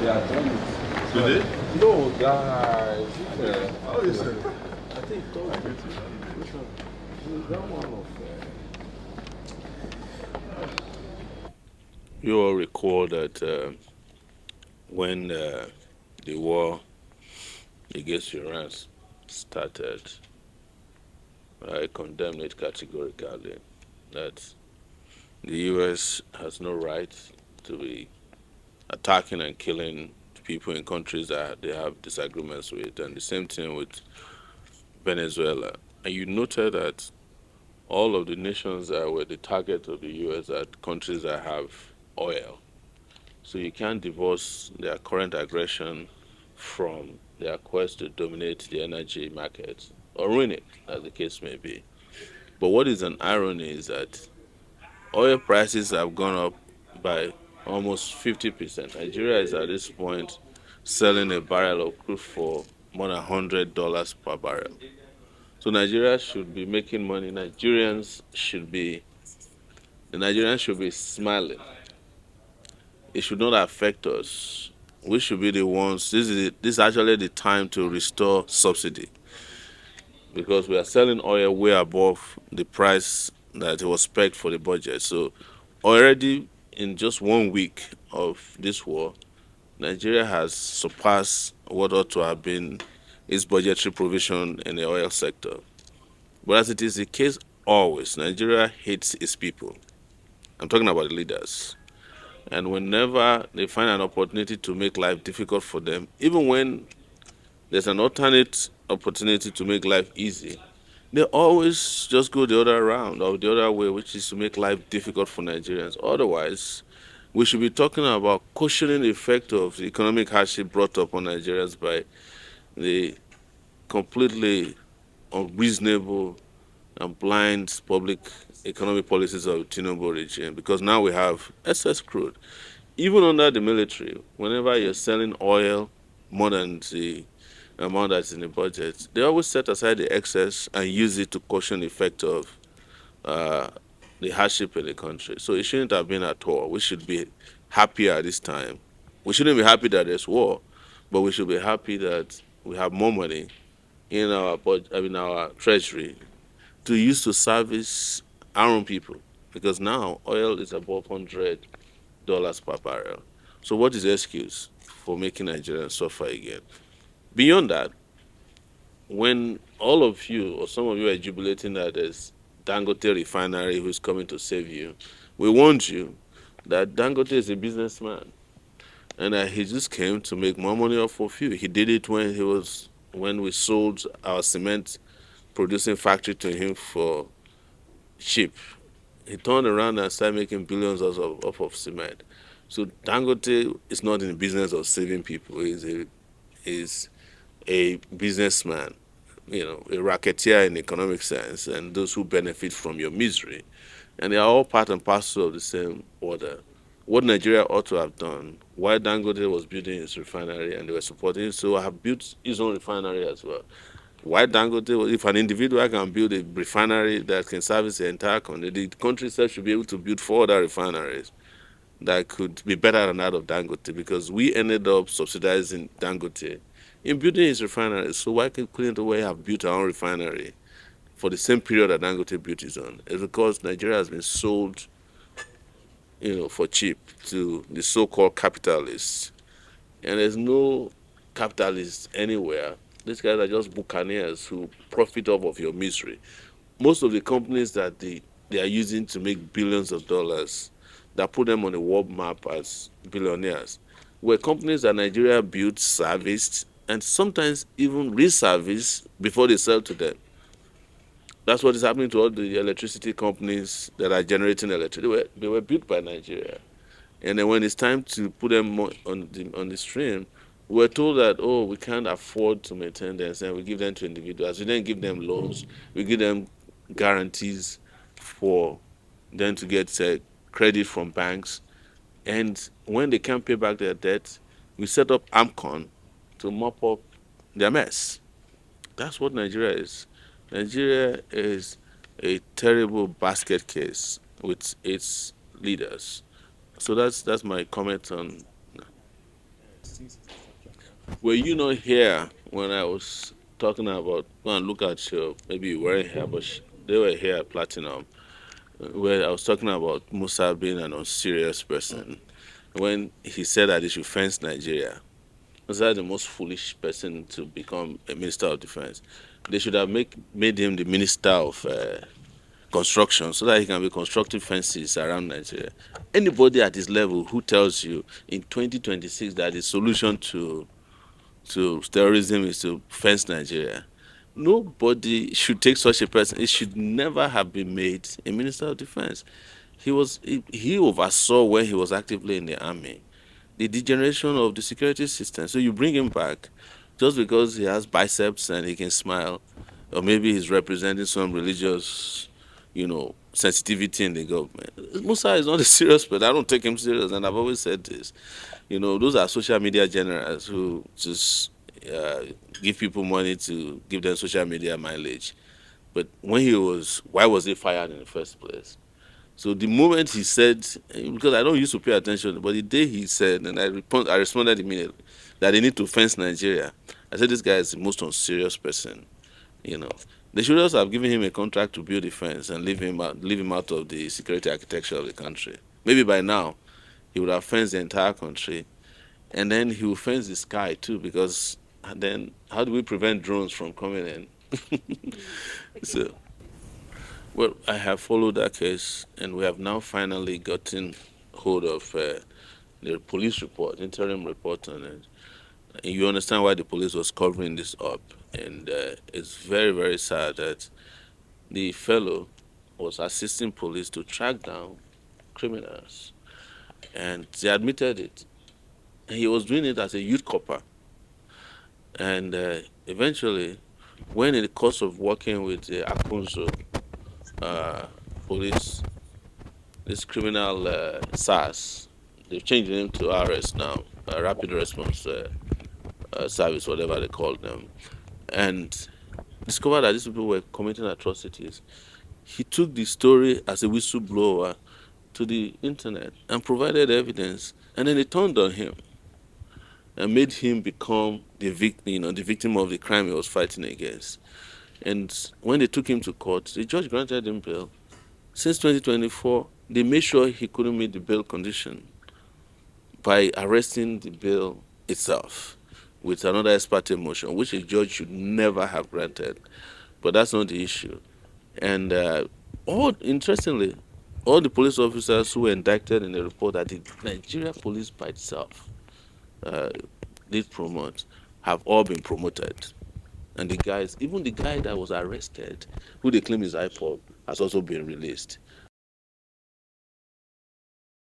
They are done it. Do they? No, they are. How is it? I think which one? Is that one of? You all recall that when the war against Iran started, I condemned it categorically that the U.S. has no right to be attacking and killing people in countries that they have disagreements with, and the same thing with Venezuela. And you noted that all of the nations that were the target of the U.S. are countries that have oil. So you can't divorce their current aggression from their quest to dominate the energy market or ruin it, as the case may be. But what is an irony is that oil prices have gone up by almost 50%. Nigeria is at this point selling a barrel of crude for more than $100 per barrel. So Nigeria should be making money. The Nigerians should be smiling. It should not affect us. We should be the ones. This is actually the time to restore subsidy because we are selling oil way above the price that it was pegged for the budget. So already in just 1 week of this war, Nigeria has surpassed what ought to have been its budgetary provision in the oil sector. But as it is the case always, Nigeria hates its people. I'm talking about the leaders. And whenever they find an opportunity to make life difficult for them, even when there's an alternate opportunity to make life easy, they always just go the other round or the other way, which is to make life difficult for Nigerians. Otherwise, we should be talking about cushioning the effect of the economic hardship brought upon Nigerians by the completely unreasonable and blind public economic policies of the Tinubu regime. Because now we have excess crude. Even under the military, whenever you're selling oil more than the amount that's in the budget, they always set aside the excess and use it to cushion the effect of uh, the hardship in the country. So it shouldn't have been at all. We should be happy at this time. We shouldn't be happy that there's war, but we should be happy that we have more money in our in our treasury to use to service our own people. Because now oil is above $100 per barrel. So what is the excuse for making Nigerians suffer again? Beyond that, when all of you or some of you are jubilating that there's Dangote Refinery who's coming to save you, we warned you that Dangote is a businessman and that he just came to make more money off of you. He did it when we sold our cement producing factory to him for cheap. He turned around and started making billions off of cement. So Dangote is not in the business of saving people. He's a businessman, a racketeer in economic sense, and those who benefit from your misery. And they are all part and parcel of the same order. What Nigeria ought to have done, while Dangote was building his refinery and they were supporting it, so have built his own refinery as well. Why Dangote, if an individual can build a refinery that can service the entire country, the country itself should be able to build 4 other refineries that could be better than that of Dangote because we ended up subsidizing Dangote in building his refinery. So why couldn't we have built our own refinery for the same period that Dangote built his own? It's because Nigeria has been sold, for cheap to the so-called capitalists. And there's no capitalists anywhere. These guys are just buccaneers who profit off of your misery. Most of the companies that they are using to make billions of dollars that put them on the world map as billionaires were companies that Nigeria built, serviced, and sometimes even reserviced before they sell to them. That's what is happening to all the electricity companies that are generating electricity. They were built by Nigeria. And then when it's time to put them on the stream, we're told that, oh, we can't afford to maintain them, and we give them to individuals. We then give them loans. We give them guarantees for them to get credit from banks. And when they can't pay back their debt, we set up AMCON to mop up their mess. That's what Nigeria is. Nigeria is a terrible basket case with its leaders. So that's my comment on. Were you not here when I was talking about? Go and look at your. Maybe you weren't here, but they were here at Platinum, where I was talking about Musa being an unserious person. When he said that he should fence Nigeria, was that the most foolish person to become a minister of defense? They should have made him the minister of construction so that he can be constructing fences around Nigeria. Anybody at his level who tells you in 2026 that the solution to terrorism is to fence Nigeria, nobody should take such a person. It should never have been made a minister of defense. He oversaw when he was actively in the army the degeneration of the security system. So you bring him back just because he has biceps and he can smile, or maybe he's representing some religious, sensitivity in the government. Musa is not a serious person. I don't take him serious, and I've always said this. Those are social media generals who just give people money to give them social media mileage. But why was he fired in the first place? So the moment he said, because I don't used to pay attention, but the day he said, and I responded immediately that they need to fence Nigeria. I said this guy is the most unserious person. You know, they should also have given him a contract to build a fence and leave him out of the security architecture of the country. Maybe by now he would have fenced the entire country, and then he will fence the sky too. Because then how do we prevent drones from coming in? So. Well, I have followed that case, and we have now finally gotten hold of the police report, interim report on it. And you understand why the police was covering this up, and it's very, very sad that the fellow was assisting police to track down criminals, and they admitted it. And he was doing it as a youth copper, and eventually, when in the course of working with the Akunzo police, this criminal SARS, they've changed the name to RS now, Rapid Response Service, whatever they call them, and discovered that these people were committing atrocities. He took the story as a whistleblower to the internet and provided evidence, and then they turned on him and made him become the victim of the crime he was fighting against. And when they took him to court, the judge granted him bail. Since 2024, they made sure he couldn't meet the bail condition by arresting the bail itself with another ex parte motion, which a judge should never have granted. But that's not the issue. And interestingly, all the police officers who were indicted in the report that the Nigeria police by itself did promote have all been promoted. And even the guy that was arrested, who they claim is IPOB, has also been released.